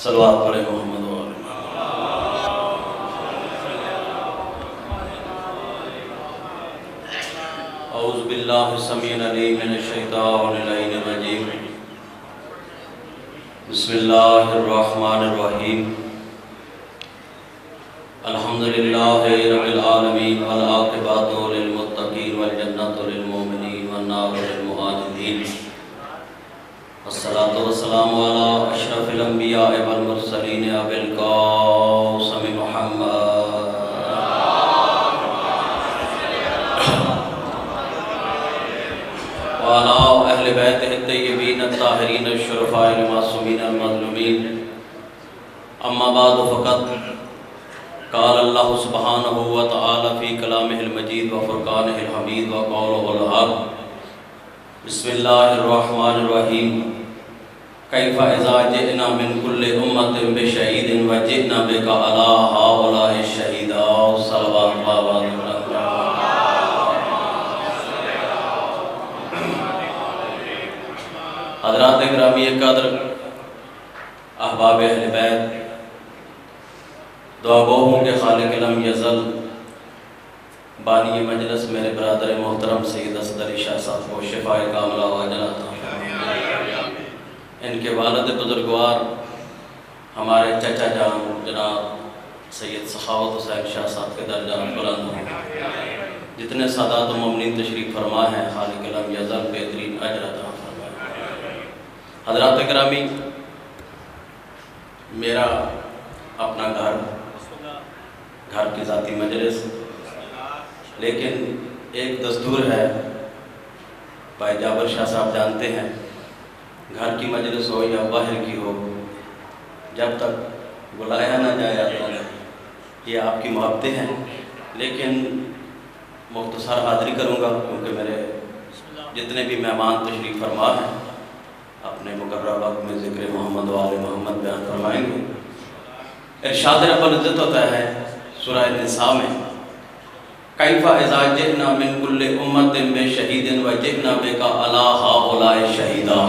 صلوات پڑھے محمد و آل اعوذ باللہ السمیع العلیم من الشیطان الرجیم بسم اللہ الرحمن الرحیم الحمدللہ رب العالمین والعاقبۃ للمتقین والجنۃ للمؤمنین والنار للمہاجرین الصلاۃ والسلام علی اشرف الانبیاء والمرسلین ابی القاسم محمد وعلی اہل بیتہ الطیبین الطاہرین الشرفاء المعصومین المظلومین اما بعد فقط قال اللہ سبحانہ وتعالی فی کلامہ المجید وفرقانہ الحمید وقولہ الحق بسم اللہ الرحمن الرحیم کیف اذا جئنا من کل امت بشہید وجئنا بک علی ہؤلاء شہیدا صلوات اللہ حضرات گرامی قدر احباب اہل بیت دعا گو ہوں کہ خالق لم یزل بانی مجلس میرے برادر محترم سید اسد علی شاہ صاحب کو شفاء کاملہ و عاجلہ عطا فرمائے۔ ان کے والد بزرگوار ہمارے چچا جان جناب سید سخاوت حسین شاہ صاحب کے درجات بلند ہوں۔ جتنے سادات و ممنین تشریف فرما ہیں خالق لم یزل بہترین اجر عطا فرمائے۔ حضرات گرامی میرا اپنا گھر کی ذاتی مجلس، لیکن ایک دستور ہے، بھائی جابر شاہ صاحب جانتے ہیں، گھر کی مجلس ہو یا باہر کی ہو، جب تک بلایا نہ جائے اللہ، یہ آپ کی محبتیں ہیں۔ لیکن مختصر حاضری کروں گا کیونکہ میرے جتنے بھی مہمان تشریف فرما ہیں اپنے مقررہ وقت میں ذکر محمد و آل محمد بیان فرمائیں گے۔ ارشاد رب العزت ہوتا ہے سورہ نساء میں کیف اذا جئنا من کل امت بشہید وجئنا بک علی ہؤلاء شہیدا۔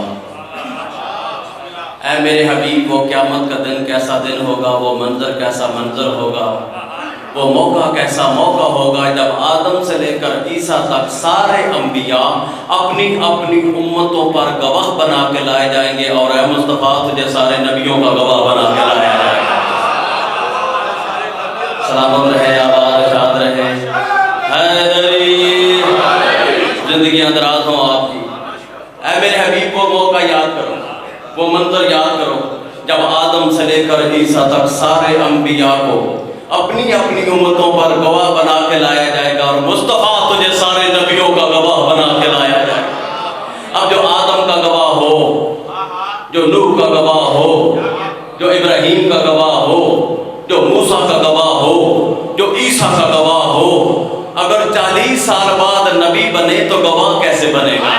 اے میرے حبیب وہ قیامت کا دن کیسا دن ہوگا، وہ منظر کیسا منظر ہوگا، وہ موقع کیسا موقع ہوگا جب آدم سے لے کر عیسیٰ تک سارے انبیاء اپنی اپنی امتوں پر گواہ بنا کے لائے جائیں گے، اور اے مصطفیٰ تجھے سارے نبیوں کا گواہ بنا کے لایا جائے گا۔ سلامت رہے، آباد شاد رہے، حیدری زندگیاں دراز ہوں آپ کی۔ اے میرے حبیب وہ موقع یاد کرو، وہ منظر یاد کرو جب آدم سے لے کر عیسیٰ تک سارے انبیاء کو اپنی اپنی امتوں پر گواہ بنا کے لایا جائے گا، اور مصطفیٰ تجھے سارے نبیوں کا گواہ بنا کے لایا جائے گا۔ اب جو آدم کا گواہ ہو، جو نوح کا گواہ ہو، جو ابراہیم کا گواہ ہو، جو موسیٰ کا گواہ ہو، جو عیسیٰ کا گواہ ہو، اگر 40 سال بعد نبی بنے تو گواہ کیسے بنے گا؟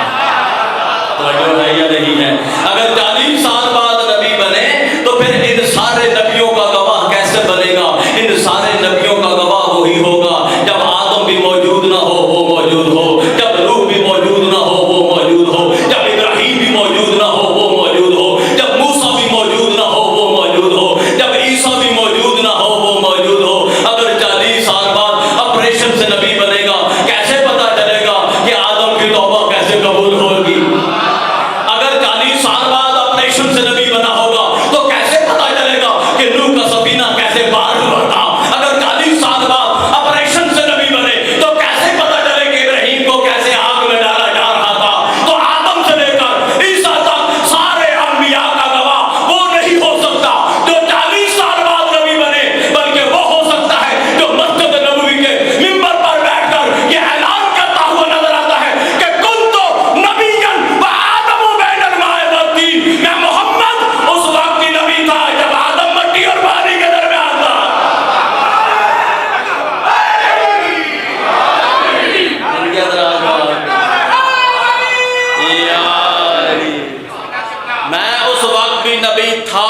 توجہ ہے یا نہیں ہے؟ اگر 40 سال بعد نبی بنے تو پھر ان سارے نبیوں کا گواہ کیسے بنے گا؟ ان سارے نبیوں کا گواہ وہی ہوگا جب آدم بھی موجود نہ ہو وہ موجود ہو، جب نوح بھی موجود نہ ہو وہ موجود ہو، جب ابراہیم بھی موجود نہ ہو وہ موجود ہو، جب موسیٰ بھی موجود نہ ہو وہ موجود ہو، جب عیسیٰ بھی موجود نہ ہو وہ موجود ہو۔ اگر 40 سال بعد آپریشن سے نبی بنے گا، کیسے پتا چلے گا کہ آدم کی توبہ کیسے قبول ہوگی؟ اگر 40 سال بعد آپریشن سے نبی بنا ہوگا تو کیسے پتا چلے گا کہ نوح کا سفینہ کیسے پار ہوا تھا؟ اگر 40 سال بعد آپریشن سے نبی بنے تو کیسے پتا چلے کہ ابراہیم کو کیسے آگ میں ڈالا جا رہا تھا؟ تو آدم سے لے کر عیسیٰ تک سارے انبیاء کا گواہ وہ نہیں ہو سکتا جو 40 سال بعد نبی بنے، بلکہ وہ ہو سکتا ہے جو مسجد نبوی کے ممبر پر بیٹھ کر یہ اعلان کرتا ہوا نظر آتا ہے کہ کنت نبیا وآدم بین الماء والطین، میں محمد اس وقت کی نبی تھا جب آدم مٹی اور پانی کے درمیان تھا۔ میں اس وقت بھی نبی تھا،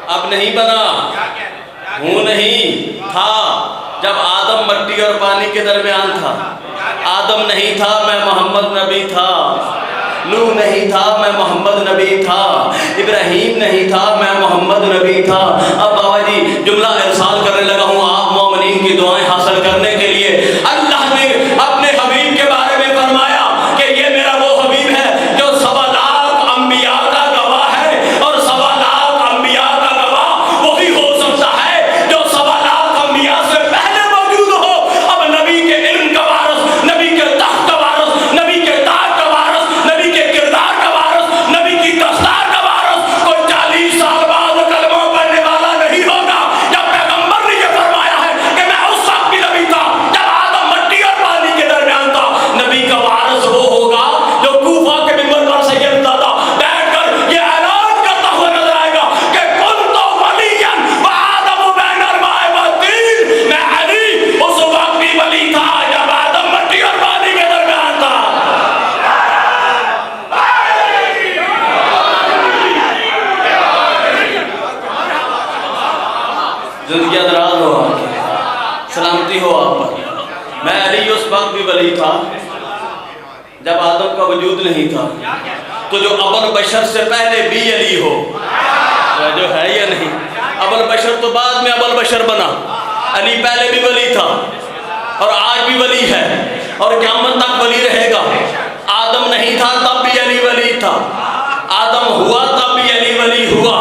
اب نہیں بنا، ہوں نہیں تھا جب آدم مٹی اور پانی کے درمیان تھا۔ آدم نہیں تھا، میں محمد نبی تھا۔ نوح نہیں تھا میں محمد نبی تھا، ابراہیم نہیں تھا میں محمد نبی تھا۔ اب بابا جی جملہ ارسال کرنے لگا ہوں آپ مومنین کی دعائیں حاصل کرنے کے لیے۔ اللہ نے اپنے حبیب کے بارے میں فرمایا کہ یہ میرا وہ حبیب ہے جو 1.25 انبیاء کا گواہ ہے، اور 1.25 انبیاء کا گواہ وہی ہو سکتا ہے جو 1.25 انبیاء سے پہلے موجود ہو۔ اب نبی کے علم کا وارث، نبی کے تخت کا وارث، نبی کے تاج کا وارث، نبی کے کردار کا وارث، نبی کی دستار کا وارث کوئی 40 سال بعد کلمہ پڑھنے والا نہیں ہوگا۔ جب پیغمبر نے یہ فرمایا ہے کہ میں اس وقت بھی نبی تھا جب آدم مٹی اور پانی کے درمیان تھا، نبی کا وارث وہ ہوگا جو کوفہ کے منبر پر سید زادہ بیٹھ کر یہ اعلان کرتا ہوا نظر آئے گا کہ کنت ولیا وآدم بین الماء والطین، میں علی اس وقت بھی ولی تھا جب آدم مٹی اور پانی کے درمیان تھا۔ زندگی دراز ہو آپ کی، سلامتی ہو آپ پر۔ میں علی اس وقت بھی ولی تھا جب آدم کا وجود نہیں تھا، تو جو ابل بشر سے پہلے بھی علی ہو، جو ہے یا نہیں؟ ابل بشر تو بعد میں ابل بشر بنا، علی پہلے بھی ولی تھا اور آج بھی ولی ہے اور قیامت تک ولی رہے گا۔ آدم نہیں تھا تب بھی علی ولی تھا، آدم ہوا تب بھی علی ولی ہوا،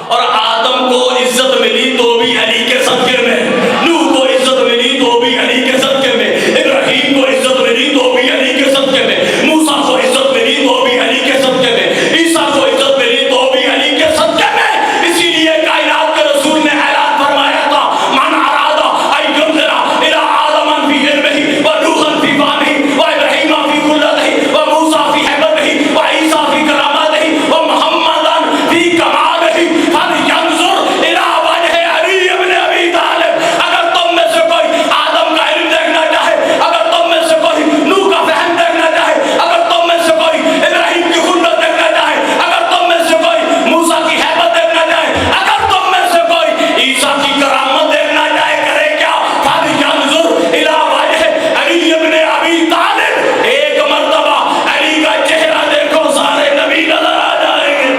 اور آدم کو عزت ملی تو بھی علی کے صدقے میں، نوح کو عزت ملی تو بھی علی کے صدقے میں، ابراہیم کو عزت ملی تو بھی علی کے صدقے میں، موسیٰ کو عزت ملی تو بھی علی کے صدقے میں، عیسیٰ کو عزت ملی تو بھی علی کے صدقے میں۔ اسی لیے کائنات کے رسول نے اعلان فرمایا تھا من اراد ان ينظر الى آدم في علمه ونوحا في فهمه وابراہیم في خلته وموسیٰ في حکمته وعیسیٰ في کرامته ومحمدا في کماله فلينظر الى وجه علی ابن ابی طالب۔ اگر تم میں سے کوئی آدم کا علم دیکھنا چاہے، اگر تم میں سے کوئی نوح کا فہم دیکھنا چاہے، اگر تم میں سے کوئی ابراہیم کی خلت دیکھنا چاہے، اگر تم میں سے کوئی موسیٰ کی حیبت دیکھنا چاہے، اگر تم میں سے کوئی عیسیٰ کی کرامت دیکھنا چاہے، کرے کیا؟ فلینظر الی وجہ علی ابن ابی طالب۔ ایک مرتبہ علی کا چہرہ دیکھو، سارے نبی نظر آ جائیں گے۔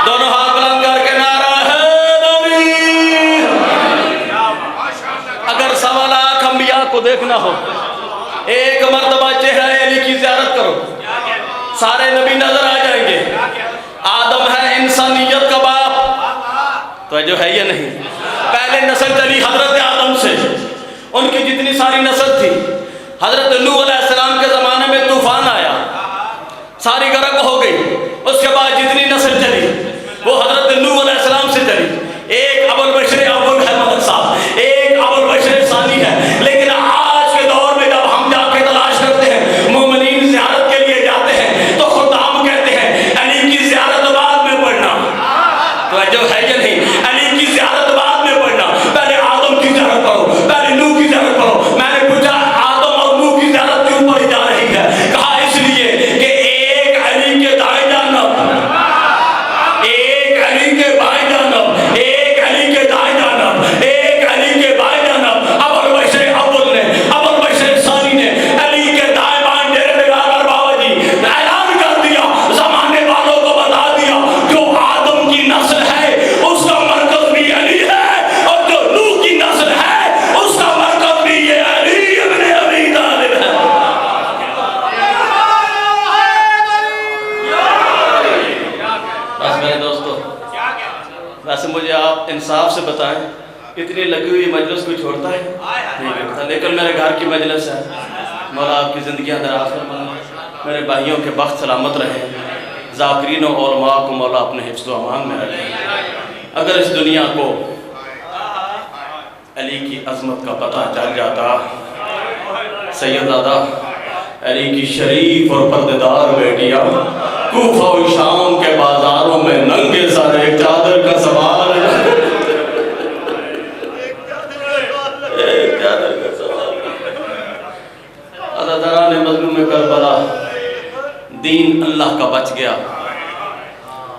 دونوں ہاتھ بلند کر کے نعرہ حیدری۔ اگر 1.25 انبیاء کو دیکھنا ہو، ایک مرتبہ چہرہ علی کی زیارت کرو، سارے نبی نظر آ جائیں گے۔ آدم ہے انسانیت کا باپ، تو جو ہے یہ نہیں، پہلے نسل چلی حضرت آدم سے، ان کی جتنی ساری نسل تھی، حضرت نوح علیہ السلام کے زمانے میں طوفان آیا، ساری غرق ہو گئی، اس کے بعد جتنی نسل چلی وہ حضرت نوح علیہ السلام سے چلی۔ ایک ابو البشر اول ہے مدد صاحب، ایک ابو البشر ثانی ہے، لیکن آج کے دور میں جب ہم جا کے تلاش کرتے ہیں، مومنین زیارت کے لیے جاتے ہیں، تو خدام کہتے ہیں علی کی زیارت بعد میں پڑھنا، تو جو ہے یہ نہیں، علی کی زیارت بعد میں پڑھنا، پہلے آدم کی زیارت کرو، پہلے نوح کی زیارت کرو۔ میں نے پوچھا آدم اور نوح کی زیارت کیوں پڑھی جا رہی ہے؟ کہا اس لیے کہ ایک علی کے دائیں جانب، ایک علی کے بائیں جانب، ایک علی کے دائیں جانب، ایک علی کے بائیں جانب ابو البشر اول نے، ابو البشر ثانی نے علی کے دائیں بائیں ڈیرے لگا کر بابا جی اعلان کر دیا، زمانے والوں کو بتا دیا جو آدم کی نسل ہے اس کا مرکز بھی علی ہے، اور جو نوح کی نسل ہے اس کا مرکز بھی یہ علی ابن ابی طالب ہے۔ بس میرے دوستو، ویسے مجھے آپ انصاف سے بتائیں، اتنی لگی ہوئی مجلس کوئی چھوڑتا ہے؟ نہیں چھوڑتا، لیکن میرے گھر کی مجلس ہے، مولا آپ کی زندگیاں دراز فرمائے، میرے بھائیوں کے بخت سلامت رہیں، ذاکرین و علماء کو مولا اپنے حفظ و امان میں رکھیں۔ اگر اس دنیا کو علی کی عظمت کا پتہ چل جاتا، سیدزادہ علی کی شریف اور پردیدار بیٹیاں کوفہ و شام کے بازاروں میں ننگے سر ایک چادر کا سوال عزاداران مظلوم کربلا، دین اللہ کا بچ گیا،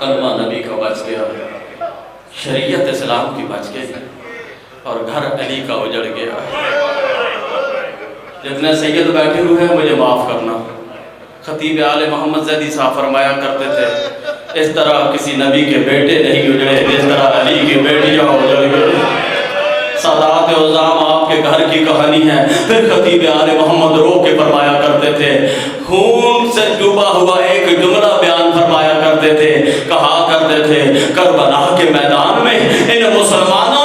کلمہ نبی کا بچ گیا، شریعت اسلام کی بچ گئی اور گھر علی کا اجڑ گیا۔ جتنے سید بیٹھے ہوئے ہیں مجھے معاف کرنا، خطیب آل محمد زیدی صاحب فرمایا کرتے تھے اس طرح کسی نبی کے بیٹے نہیں اجڑے جس طرح علی کی بیٹیاں اجڑ گئے۔ سادات عظام آپ کے گھر کی کہانی ہے۔ پھر خطیب آل محمد رو کے فرمایا کرتے تھے، خون سے ڈوبا ہوا ایک جملہ بیان فرمایا کرتے تھے، کہا کرتے تھے کربلا کے میدان میں ان مسلمانوں